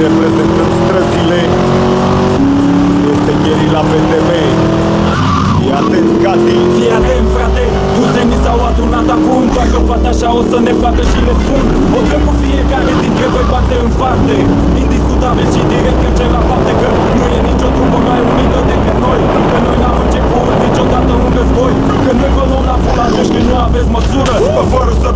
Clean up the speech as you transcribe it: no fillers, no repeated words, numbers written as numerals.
Reprezentând străzile, este gherila PTV. Fii atent, Cati. Fii atent, frate, buzenii s-au adunat acum. Dacă poate așa o să ne facă și le spun. O dăm cu fiecare dintre voi bate în parte. Indiscutabil și direct că ce la fapte. Că nu e nicio trupă mai unită decât noi. Că noi n-am început niciodată un război. Că noi vă luăm la pula atunci când nu aveți măsură. Fără să